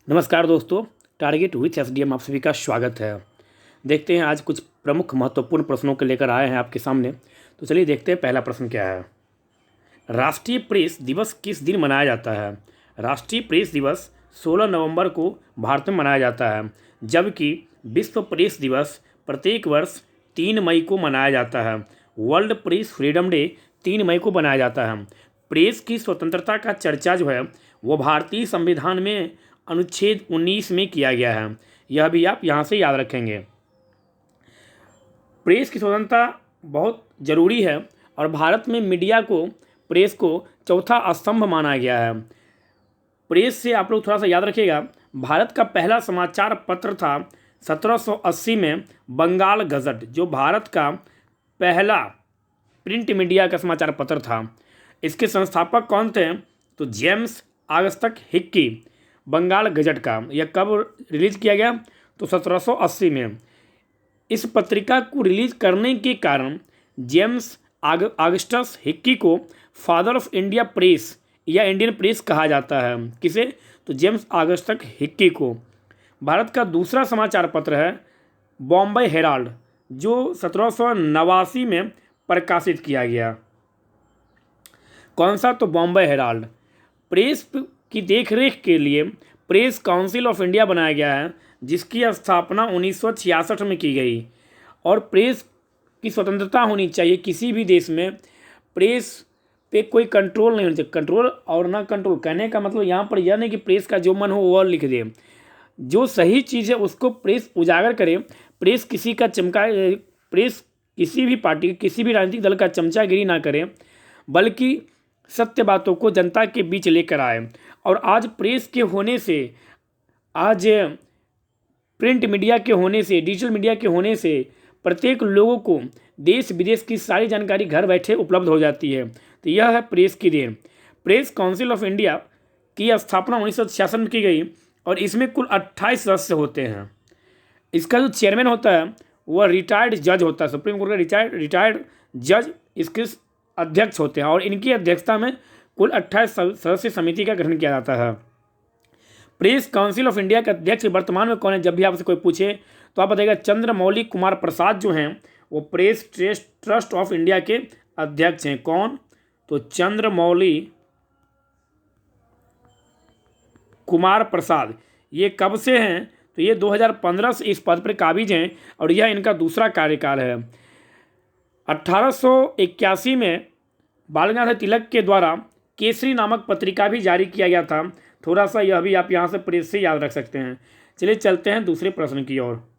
नमस्कार दोस्तों। Target with SDM आप सभी का स्वागत है। देखते हैं आज कुछ प्रमुख महत्वपूर्ण प्रश्नों को लेकर आए हैं आपके सामने। तो चलिए देखते हैं पहला प्रश्न क्या है। राष्ट्रीय प्रेस दिवस किस दिन मनाया जाता है? राष्ट्रीय प्रेस दिवस 16 नवंबर को भारत में मनाया जाता है, जबकि विश्व प्रेस दिवस प्रत्येक वर्ष 3 मई को मनाया जाता है। वर्ल्ड प्रेस फ्रीडम डे 3 मई को मनाया जाता है। प्रेस की स्वतंत्रता का चर्चा जो है वो भारतीय संविधान में अनुच्छेद 19 में किया गया है। यह भी आप यहाँ से याद रखेंगे। प्रेस की स्वतंत्रता बहुत ज़रूरी है और भारत में मीडिया को, प्रेस को चौथा स्तंभ माना गया है। प्रेस से आप लोग थोड़ा सा याद रखिएगा, भारत का पहला समाचार पत्र था 1780 में बंगाल गजट, जो भारत का पहला प्रिंट मीडिया का समाचार पत्र था। इसके संस्थापक कौन थे? तो James Augustus Hicky. Bengal gazette का यह कब रिलीज किया गया? तो 1780 में। इस पत्रिका को रिलीज करने के कारण जेम्स ऑगस्टस हिक्की को फादर ऑफ इंडिया प्रेस या इंडियन प्रेस कहा जाता है। किसे? तो जेम्स ऑगस्टस हिक्की को। भारत का दूसरा समाचार पत्र है बॉम्बे हेराल्ड, जो 1789 में प्रकाशित किया गया। कौन सा? तो बॉम्बे हेराल्ड। प्रेस की देखरेख के लिए प्रेस काउंसिल ऑफ इंडिया बनाया गया है, जिसकी स्थापना 1966 में की गई। और प्रेस की स्वतंत्रता होनी चाहिए। किसी भी देश में प्रेस पे कोई कंट्रोल नहीं होना चाहिए। कंट्रोल और ना कंट्रोल, कहने का मतलब यहाँ पर यह नहीं कि प्रेस का जो मन हो वह लिख दे। जो सही चीज़ है उसको प्रेस उजागर करे। प्रेस किसी का प्रेस किसी भी पार्टी, किसी भी राजनीतिक दल का चमचागिरी ना करे, बल्कि सत्य बातों को जनता के बीच लेकर आए। और आज प्रेस के होने से, आज प्रिंट मीडिया के होने से, डिजिटल मीडिया के होने से प्रत्येक लोगों को देश विदेश की सारी जानकारी घर बैठे उपलब्ध हो जाती है। तो यह है प्रेस की देन। प्रेस काउंसिल ऑफ इंडिया की स्थापना 1966 में की गई और इसमें कुल 28 सदस्य होते हैं। इसका जो चेयरमैन होता है वह रिटायर्ड जज होता है। सुप्रीम कोर्ट का रिटायर्ड जज इसके अध्यक्ष होते हैं और इनकी अध्यक्षता में कुल 28 सदस्य समिति का गठन किया जाता है। प्रेस काउंसिल ऑफ इंडिया के अध्यक्ष वर्तमान में कौन है? जब भी आपसे कोई पूछे तो आप बताइएगा चंद्रमौली कुमार प्रसाद जो हैं वो प्रेस ट्रस्ट ऑफ इंडिया के अध्यक्ष हैं। कौन? तो चंद्रमौली कुमार प्रसाद। ये कब से हैं? तो ये 2015 से इस पद पर काबिज हैं और यह इनका दूसरा कार्यकाल है। 1881 में बाल गंगाधर तिलक के द्वारा केसरी नामक पत्रिका भी जारी किया गया था। थोड़ा सा यह भी आप यहाँ से प्रेस से याद रख सकते हैं। चलिए चलते हैं दूसरे प्रश्न की ओर।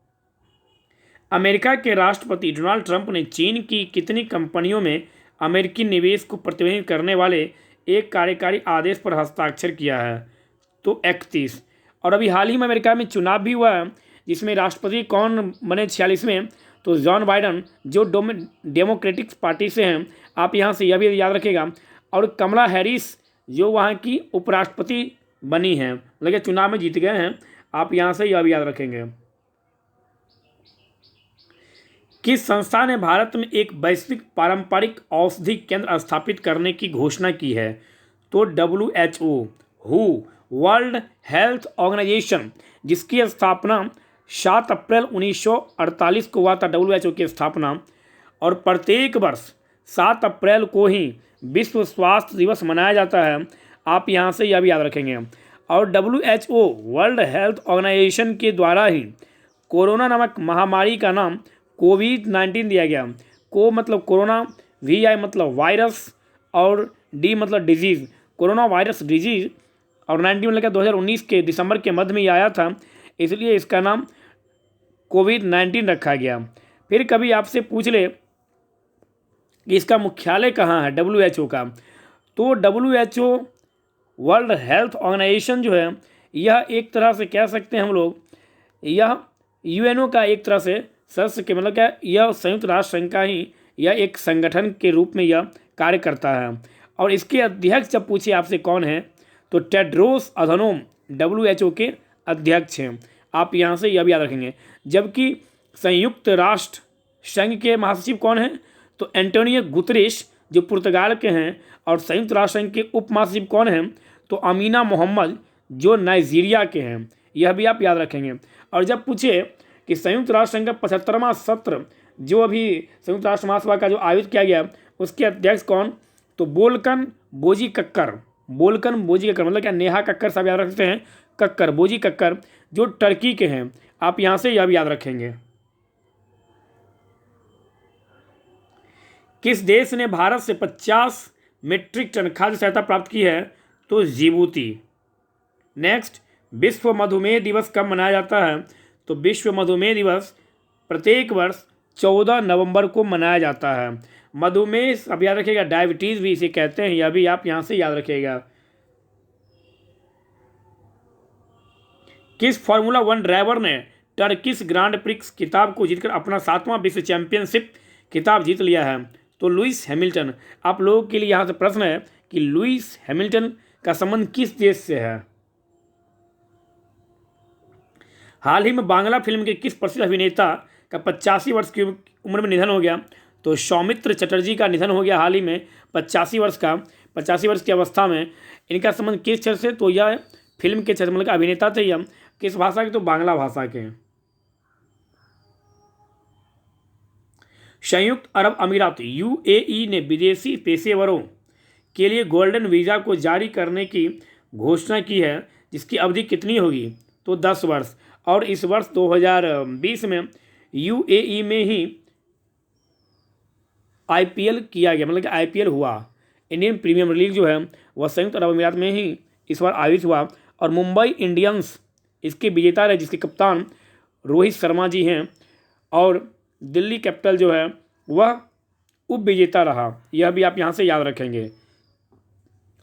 अमेरिका के राष्ट्रपति डोनाल्ड ट्रंप ने चीन की कितनी कंपनियों में अमेरिकी निवेश को प्रतिबंधित करने वाले एक कार्यकारी आदेश पर हस्ताक्षर किया है? तो 31। और अभी हाल ही में अमेरिका में चुनाव भी हुआ है, जिसमें राष्ट्रपति कौन बने 46वें? तो जॉन बाइडन, जो डेमोक्रेटिक पार्टी से हैं। आप यहाँ से यह भी याद रखेगा। और कमला हैरिस, जो वहाँ की उपराष्ट्रपति बनी हैं, मतलब चुनाव में जीत गए हैं। आप यहाँ से यह भी याद रखेंगे। किस संस्था ने भारत में एक वैश्विक पारंपरिक औषधि केंद्र स्थापित करने की घोषणा की है? तो WHO, वर्ल्ड हेल्थ ऑर्गेनाइजेशन, जिसकी स्थापना 7 अप्रैल 1948 को हुआ था। WHO की स्थापना। और प्रत्येक वर्ष 7 अप्रैल को ही विश्व स्वास्थ्य दिवस मनाया जाता है। आप यहाँ से यह भी याद रखेंगे। और WHO, वर्ल्ड हेल्थ ऑर्गेनाइजेशन के द्वारा ही कोरोना नामक महामारी का नाम कोविड-19 दिया गया। को मतलब कोरोना, VI मतलब वायरस और D मतलब डिजीज़, कोरोना वायरस डिजीज़। और 19 मतलब 2019 के दिसंबर के मध्य में ये आया था, इसलिए इसका नाम कोविड-19 रखा गया। फिर कभी आपसे पूछ ले कि इसका मुख्यालय कहाँ है WHO का, तो WHO, वर्ल्ड हेल्थ ऑर्गेनाइजेशन जो है, यह एक तरह से कह सकते हैं हम लोग, यह UNO का एक तरह से सदस्य के, मतलब क्या, यह संयुक्त राष्ट्र संघ का ही यह एक संगठन के रूप में यह कार्य करता है। और इसके अध्यक्ष जब पूछे आपसे कौन है, तो टेड्रोस अधनोम WHO के अध्यक्ष हैं। आप यहाँ से यह भी याद रखेंगे। जबकि संयुक्त राष्ट्र संघ के महासचिव कौन हैं? तो एंटोनियो गुतरेश, जो पुर्तगाल के हैं। और संयुक्त राष्ट्र संघ के उप महासचिव कौन हैं? तो अमीना मोहम्मद, जो नाइजीरिया के हैं, यह भी आप याद रखेंगे। और जब पूछे कि संयुक्त राष्ट्र संघ का 75वां सत्र जो अभी संयुक्त राष्ट्र महासभा का जो आयोजित किया गया उसके अध्यक्ष कौन, तो बोल्कन बोजी कक्कर, बोल्कन बोजी कक्कर मतलब क्या, नेहा कक्कर साहब याद रख सकते हैं, कक्कर बोजी कक्कर जो टर्की के हैं, आप यहाँ से यह भी याद रखेंगे। किस देश ने भारत से 50 मीट्रिक टन खाद्य सहायता प्राप्त की है, तो जिबूती। नेक्स्ट, विश्व मधुमेह दिवस कब मनाया जाता है, तो विश्व मधुमेह दिवस प्रत्येक वर्ष 14 नवंबर को मनाया जाता है। मधुमेह अब याद रखिएगा, डायबिटीज़ भी इसे कहते हैं, यह भी आप यहाँ से याद रखिएगा। किस फार्मूला 1 ड्राइवर ने टर्किश ग्रांड प्रिक्स खिताब को जीतकर अपना 7वां विश्व चैंपियनशिप खिताब जीत लिया है, तो लुइस हैमिल्टन। आप लोगों के लिए यहाँ से प्रश्न है कि लुइस हैमिल्टन का संबंध किस देश से है। हाल ही में बांग्ला फिल्म के किस प्रसिद्ध अभिनेता का 85 वर्ष की उम्र में निधन हो गया, तो सौमित्र चटर्जी का निधन हो गया हाल ही में 85 वर्ष की अवस्था में। इनका संबंध किस क्षेत्र से, तो यह फिल्म के क्षेत्र मतलब अभिनेता थे। यह किस भाषा के, तो बांग्ला भाषा के। संयुक्त अरब अमीरात यूएई ने विदेशी पेशेवरों के लिए गोल्डन वीज़ा को जारी करने की घोषणा की है, जिसकी अवधि कितनी होगी, तो 10 वर्ष। और इस वर्ष 2020 में यूएई में ही आईपीएल किया गया, मतलब कि आईपीएल हुआ, इंडियन प्रीमियर लीग जो है वह संयुक्त अरब अमीरात में ही इस बार आयोजित हुआ। और मुंबई इंडियंस इसके विजेता रहे, जिसके कप्तान रोहित शर्मा जी हैं। और दिल्ली कैपिटल जो है वह उप विजेता रहा, यह भी आप यहाँ से याद रखेंगे।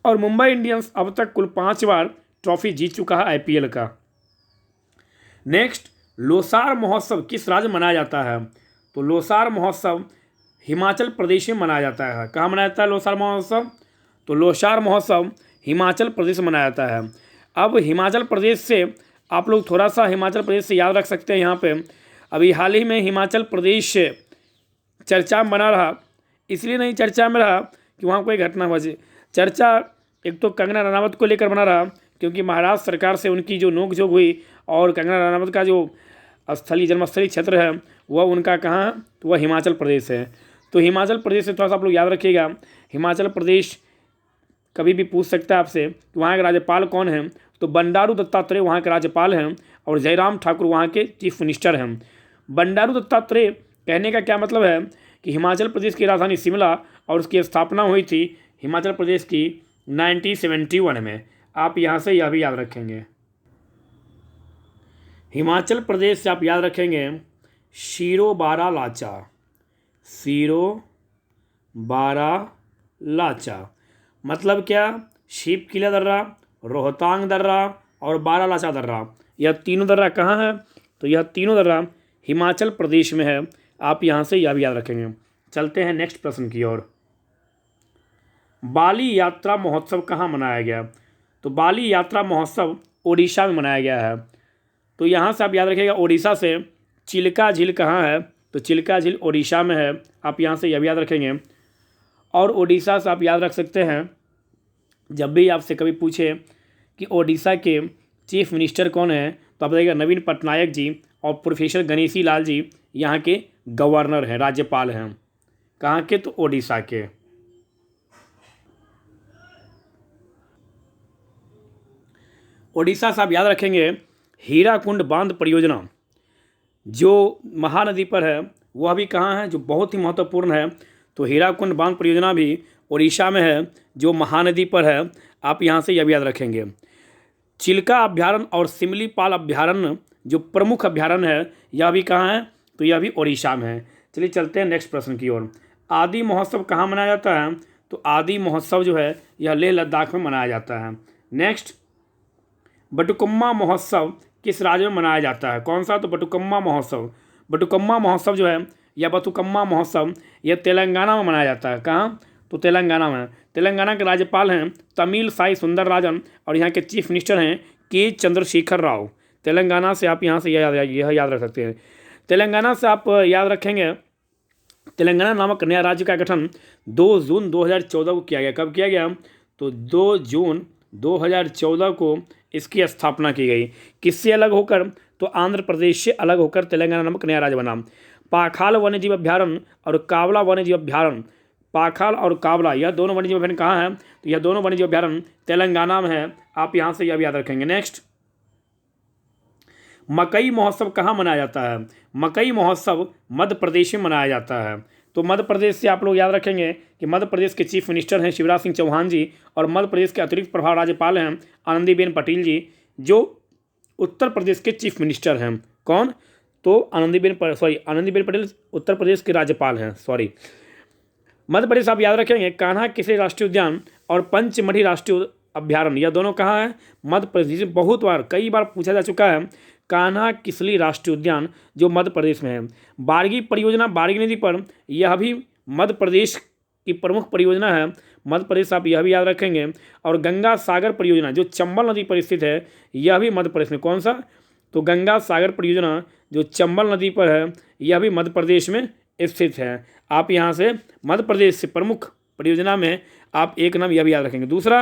और मुंबई इंडियंस अब तक कुल 5 बार ट्रॉफी जीत चुका है आईपीएल का। नेक्स्ट, लोसार महोत्सव किस राज्य में मनाया जाता है, तो लोसार महोत्सव हिमाचल प्रदेश में मनाया जाता है। कहाँ मनाया जाता है लोसार महोत्सव, तो लोसार महोत्सव हिमाचल प्रदेश में मनाया जाता है। अब हिमाचल प्रदेश से आप लोग थोड़ा सा हिमाचल प्रदेश से याद रख सकते हैं। यहाँ पे अभी हाल ही में हिमाचल प्रदेश चर्चा में बना रहा, इसलिए नहीं चर्चा में रहा कि वहाँ कोई घटना बचे। चर्चा एक तो कंगना रनावत को लेकर बना रहा, क्योंकि महाराष्ट्र सरकार से उनकी जो नोकझोंक हुई, और कंगना रनावत का जो जन्मस्थली क्षेत्र है वह उनका कहाँ है, तो वह हिमाचल प्रदेश है। तो हिमाचल प्रदेश से थोड़ा सा आप लोग याद रखिएगा। हिमाचल प्रदेश कभी भी पूछ सकता है आपसे कि वहाँ के राज्यपाल कौन हैं, तो बंडारू दत्तात्रेय वहाँ के राज्यपाल हैं, और जयराम ठाकुर वहाँ के चीफ मिनिस्टर हैं। बंडारू दत्तात्रेय कहने का क्या मतलब है कि हिमाचल प्रदेश की राजधानी शिमला और उसकी स्थापना हुई थी हिमाचल प्रदेश की 1971 में। आप यहाँ से यह भी याद रखेंगे। हिमाचल प्रदेश से आप याद रखेंगे शीरो बारा लाचा, शीरो बारा लाचा मतलब क्या, शीप किला दर्रा, रोहतांग दर्रा और बारा लाचा दर्रा। यह तीनों दर्रा कहाँ है, तो यह तीनों दर्रा हिमाचल प्रदेश में है। आप यहाँ से यह भी याद रखेंगे। चलते हैं नेक्स्ट प्रश्न की ओर। बाली यात्रा महोत्सव कहाँ मनाया गया, तो बाली यात्रा महोत्सव ओडिशा में मनाया गया है। तो यहाँ से आप याद रखिएगा, ओडिशा से चिल्का झील कहाँ है, तो चिल्का झील ओडिशा में है। आप यहाँ से यह भी याद रखेंगे। और ओडिशा से आप याद रख सकते हैं, जब भी आपसे कभी पूछे कि ओडिशा के चीफ मिनिस्टर कौन है, तो आप बताइएगा नवीन पटनायक जी, और प्रोफेसर गणेशी लाल जी यहाँ के गवर्नर हैं, राज्यपाल हैं। कहाँ के, तो ओडिशा के। ओडिशा से आप याद रखेंगे हीराकुंड बांध परियोजना जो महानदी पर है, वह भी कहाँ है, जो बहुत ही महत्वपूर्ण है। तो हीराकुंड बांध परियोजना भी ओडिशा में है, जो महानदी पर है। आप यहाँ से यह भी याद रखेंगे। चिल्का अभ्यारण्य और सिमलीपाल अभ्यारण्य जो प्रमुख अभ्यारण्य है, यह भी कहाँ है, तो यह भी ओडिशा में है। चलिए चलते हैं नेक्स्ट प्रश्न की ओर। आदि महोत्सव कहाँ मनाया जाता है, तो आदि महोत्सव जो है यह लेह लद्दाख में मनाया जाता है। नेक्स्ट, बटुकम्मा महोत्सव किस राज्य में मनाया जाता है, कौन सा, तो बटुकम्मा महोत्सव। बटुकम्मा महोत्सव जो है या बतुकम्मा महोत्सव यह तेलंगाना में मनाया जाता है। कहाँ, तो तेलंगाना में। तेलंगाना के राज्यपाल हैं तमिल साई सुंदरराजन, और यहाँ के चीफ मिनिस्टर हैं के चंद्रशेखर राव। तेलंगाना से आप यहाँ से यह याद रख सकते हैं। तेलंगाना से आप याद रखेंगे, तेलंगाना नामक नया राज्य का गठन 2 जून 2014 को किया गया। कब किया गया, तो 2 जून 2014 को इसकी स्थापना की गई। किससे अलग होकर? तो आंध्र प्रदेश से अलग होकर तेलंगाना नामक नया राज्य बना। पाखाल वन्यजीव अभ्यारण्य और कावला वन्यजीव अभ्यारण्य, पाखाल और कावला यह दोनों वन्यजीव अभ्यारण्य कहाँ है? तो यह दोनों वन्यजीव अभ्यारण्य तेलंगाना में है। आप यहाँ से यह भी याद रखेंगे। नेक्स्ट, मकई महोत्सव कहाँ मनाया जाता है? मकई महोत्सव मध्य प्रदेश में मनाया जाता है। तो मध्य प्रदेश से आप लोग याद रखेंगे कि मध्य प्रदेश के चीफ मिनिस्टर हैं शिवराज सिंह चौहान जी, और मध्य प्रदेश के अतिरिक्त प्रभार राज्यपाल हैं आनंदीबेन पटेल जी, जो उत्तर प्रदेश के चीफ मिनिस्टर हैं। कौन? तो आनंदीबेन पटेल उत्तर प्रदेश के राज्यपाल हैं। मध्य प्रदेश आप याद रखेंगे। कान्हा किसली राष्ट्रीय उद्यान और पंचमढ़ी राष्ट्रीय अभ्यारण्य, यह दोनों कहाँ हैं? मध्य प्रदेश। बहुत बार, कई बार पूछा जा चुका है। कान्हा किसली राष्ट्रीय उद्यान जो मध्य प्रदेश में है। बारगी परियोजना बारगी नदी पर, यह भी मध्य प्रदेश की प्रमुख परियोजना है। मध्य प्रदेश आप यह भी याद रखेंगे। और गंगा सागर परियोजना जो चंबल नदी पर स्थित है, यह भी मध्य प्रदेश में। कौन सा? तो गंगा सागर परियोजना जो चंबल नदी पर है, यह भी मध्य प्रदेश में स्थित है। आप यहाँ से मध्य प्रदेश से प्रमुख परियोजना में आप एक नाम यह भी याद रखेंगे। दूसरा,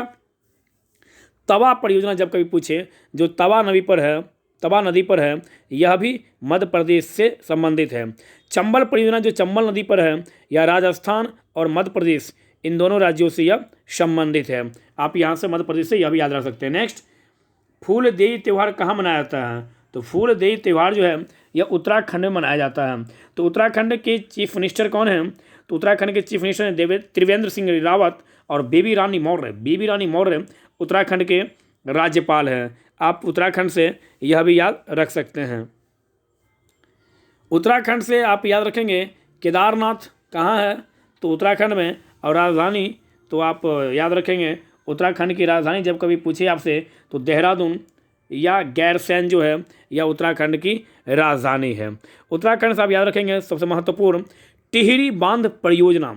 तवा परियोजना जब कभी पूछे, जो तवा नदी पर है, यह भी मध्य प्रदेश से संबंधित है। चंबल परियोजना जो चंबल नदी पर है, यह राजस्थान और मध्य प्रदेश इन दोनों राज्यों से यह संबंधित है। आप यहाँ से मध्य प्रदेश से यह भी याद रख सकते हैं। नेक्स्ट, फूलदेई त्यौहार कहाँ मनाया जाता है? तो फूलदेई त्यौहार जो है यह उत्तराखंड में मनाया जाता है। तो उत्तराखंड के चीफ मिनिस्टर कौन हैं? तो उत्तराखंड के चीफ मिनिस्टर हैं त्रिवेंद्र सिंह रावत, और बेबी रानी मौर्य उत्तराखंड के राज्यपाल हैं। आप उत्तराखंड से यह भी याद रख सकते हैं। उत्तराखंड से आप याद रखेंगे केदारनाथ कहाँ है? तो उत्तराखंड में। और राजधानी तो आप याद रखेंगे उत्तराखंड की राजधानी जब कभी पूछे आपसे, तो देहरादून या गैरसैंण जो है यह उत्तराखंड की राजधानी है। उत्तराखंड से आप याद रखेंगे सबसे महत्वपूर्ण टिहरी बांध परियोजना।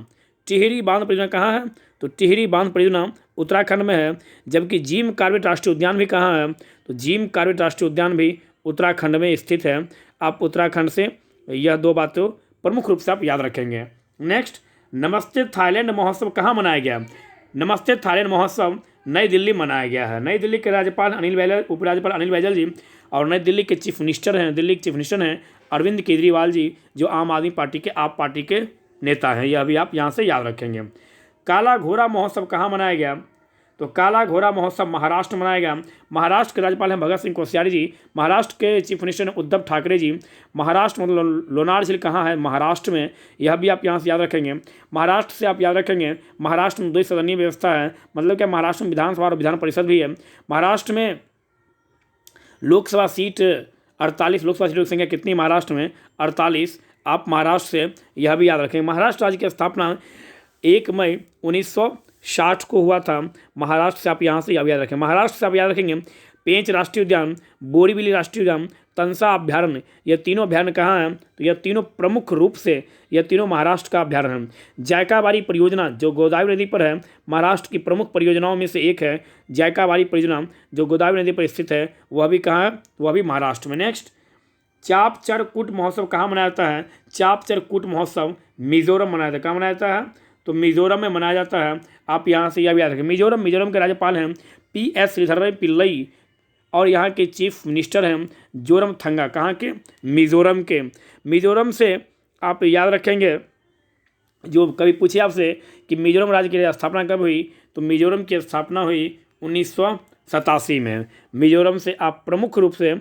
टिहरी बांध परियोजना कहाँ है? तो टिहरी बांध परियोजना उत्तराखंड में है। जबकि जिम कॉर्बेट राष्ट्रीय उद्यान भी कहाँ है? तो जिम कॉर्बेट राष्ट्रीय उद्यान भी उत्तराखंड में स्थित है। आप उत्तराखंड से यह दो बातों प्रमुख रूप से आप याद रखेंगे। नेक्स्ट, नमस्ते थाईलैंड महोत्सव कहाँ मनाया गया? नमस्ते थाईलैंड महोत्सव नई दिल्ली मनाया गया है। नई दिल्ली के राज्यपाल उपराज्यपाल अनिल बैजल जी, और नई दिल्ली के चीफ मिनिस्टर हैं अरविंद केजरीवाल जी, जो आम आदमी पार्टी के पार्टी के नेता हैं। यह भी आप यहाँ से याद रखेंगे। काला घोड़ा महोत्सव कहाँ मनाया गया? तो काला घोड़ा महोत्सव महाराष्ट्र मनाया गया। महाराष्ट्र के राज्यपाल हैं भगत सिंह कोश्यारी जी, महाराष्ट्र के चीफ मिनिस्टर हैं उद्धव ठाकरे जी। महाराष्ट्र मतलब लोनार झील कहाँ है? महाराष्ट्र में। यह भी आप यहाँ से याद रखेंगे। महाराष्ट्र से आप याद रखेंगे महाराष्ट्र में 2 सदनीय व्यवस्था है, मतलब क्या महाराष्ट्र में विधानसभा और विधान परिषद भी है। महाराष्ट्र में लोकसभा सीट 48, लोकसभा सीटों की संख्या कितनी महाराष्ट्र में? 48। आप महाराष्ट्र से यह भी याद रखेंगे। महाराष्ट्र राज्य की स्थापना 1 मई 1960 को हुआ था। महाराष्ट्र से आप यहाँ से याद रखें। महाराष्ट्र से आप याद रखेंगे पेंच राष्ट्रीय उद्यान, बोरीवली राष्ट्रीय उद्यान, तंसा अभ्यारण्य, यह तीनों अभ्यारण्य कहाँ हैं? तो यह तीनों प्रमुख रूप से यह तीनों महाराष्ट्र का अभ्यारण्य है। जायकाबाड़ी परियोजना जो गोदावरी नदी पर है, महाराष्ट्र की प्रमुख परियोजनाओं में से एक है। जायकाबाड़ी परियोजना जो गोदावरी नदी पर स्थित है, वह भी कहाँ है? वह भी महाराष्ट्र में। नेक्स्ट, चापचर कूट महोत्सव कहाँ मनाया जाता है? चापचर कूट महोत्सव मिजोरम मनाया जाता है। कहाँ मनाया जाता है? तो मिजोरम में मनाया जाता है। आप यहाँ से यह भी याद रखें। मिजोरम के राज्यपाल हैं PS श्रीधर पिल्लई, और यहाँ के चीफ मिनिस्टर हैं जोरमथंगा। कहाँ के? मिजोरम के। मिजोरम से आप याद रखेंगे, जो कभी पूछे आपसे कि मिजोरम राज्य की स्थापना कब हुई, तो मिजोरम की स्थापना हुई 1987 में। मिजोरम से आप प्रमुख रूप से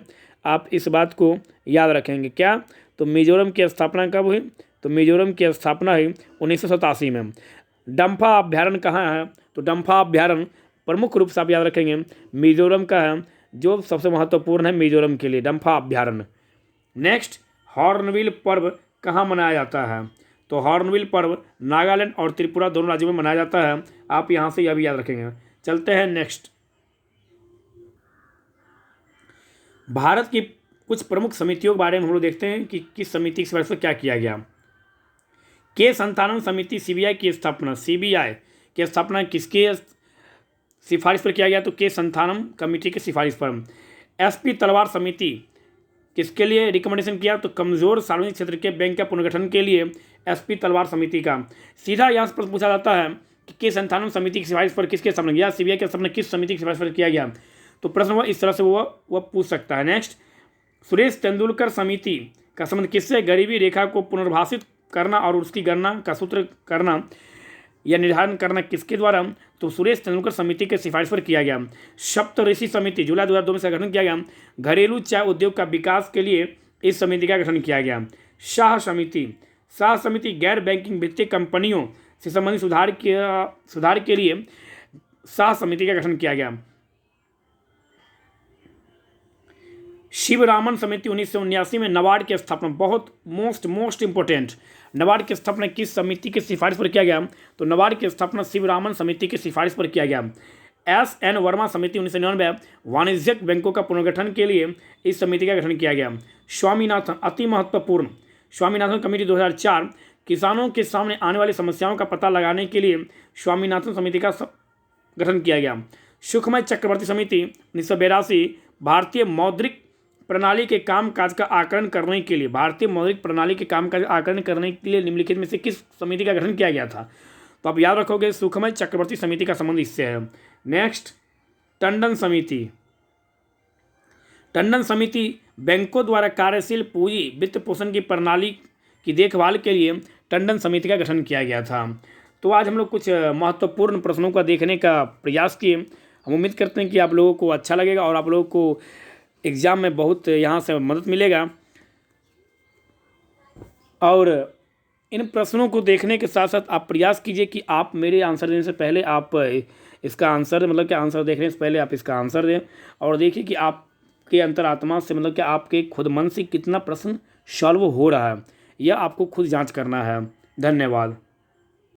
आप इस बात को याद रखेंगे। क्या? तो मिजोरम की स्थापना कब हुई? तो मिजोरम की स्थापना हुई 1987 में। डम्फा अभ्यारण्य कहाँ है? तो डम्फा अभ्यारण्य प्रमुख रूप से आप याद रखेंगे मिजोरम का है, जो सबसे महत्वपूर्ण है मिजोरम के लिए, डम्फा अभ्यारण्य। नेक्स्ट, हॉर्नबिल पर्व कहाँ मनाया जाता है? तो हॉर्नबिल पर्व नागालैंड और त्रिपुरा दोनों राज्यों में मनाया जाता है। आप यहाँ से यह भी याद रखेंगे। चलते हैं नेक्स्ट, भारत की कुछ प्रमुख समितियों के बारे में हम लोग देखते हैं कि किस समिति की सिफारिश पर क्या किया गया। के संतानम समिति CBI की स्थापना, CBI की स्थापना किसके सिफारिश पर किया गया? तो के संतानम कमेटी की सिफारिश पर। SP तलवार समिति किसके लिए रिकमेंडेशन किया? तो कमजोर सार्वजनिक क्षेत्र के बैंक के पुनर्गठन के लिए SP तलवार समिति का। सीधा यहाँ से प्रश्न पूछा जाता है कि के संतानम समिति की सिफारिश पर किसके स्थापना किया? CBI की स्थापना किस समिति की सिफारिश पर किया गया? तो प्रश्न वह इस तरह से वह पूछ सकता है। नेक्स्ट, सुरेश तेंदुलकर समिति का संबंध किससे? गरीबी रेखा को पुनर्भाषित करना और उसकी गणना का सूत्र करना या निर्धारण करना किसके द्वारा? तो सुरेश तेंदुलकर समिति के सिफारिश पर किया गया। सप्तऋषि समिति जुलाई 2002 में से गठन किया गया। घरेलू चाय उद्योग का विकास के लिए इस समिति का गठन किया गया। शाह समिति गैर बैंकिंग वित्तीय कंपनियों से संबंधित सुधार के लिए शाह समिति का गठन किया गया। शिवरामन समिति 1979 में नाबार्ड की स्थापना, बहुत मोस्ट इंपोर्टेंट, नाबार्ड की स्थापना किस समिति की सिफारिश पर किया गया? तो नाबार्ड की स्थापना शिवरामन समिति की सिफारिश पर किया गया। एस.एन. वर्मा समिति 1999 वाणिज्यिक बैंकों का पुनर्गठन के लिए इस समिति का गठन किया गया। स्वामीनाथन, अति महत्वपूर्ण, स्वामीनाथन कमेटी 2004 किसानों के सामने आने वाली समस्याओं का पता लगाने के लिए स्वामीनाथन समिति का गठन किया गया। सुखमय चक्रवर्ती समिति 1982 भारतीय मौद्रिक प्रणाली के कामकाज का आकलन करने के लिए, भारतीय मौद्रिक प्रणाली के कामकाज का आकलन करने के लिए निम्नलिखित में से किस समिति का गठन किया गया था? तो आप याद रखोगे सुखमय चक्रवर्ती समिति का संबंध इससे है। नेक्स्ट, टंडन समिति बैंकों द्वारा कार्यशील पूंजी वित्त पोषण की प्रणाली की देखभाल के लिए टंडन समिति का गठन किया गया था। तो आज हम लोग कुछ महत्वपूर्ण प्रश्नों का देखने का प्रयास किए। हम उम्मीद करते हैं कि आप लोगों को अच्छा लगेगा और आप लोगों को एग्ज़ाम में बहुत यहाँ से मदद मिलेगा। और इन प्रश्नों को देखने के साथ साथ आप प्रयास कीजिए कि आप मेरे आंसर देने से पहले आप इसका आंसर, मतलब कि आंसर देखने से पहले आप इसका आंसर दें और देखिए कि आपके अंतरात्मा से, मतलब कि आपके खुद मन से कितना प्रश्न सॉल्व हो रहा है, यह आपको खुद जांच करना है। धन्यवाद।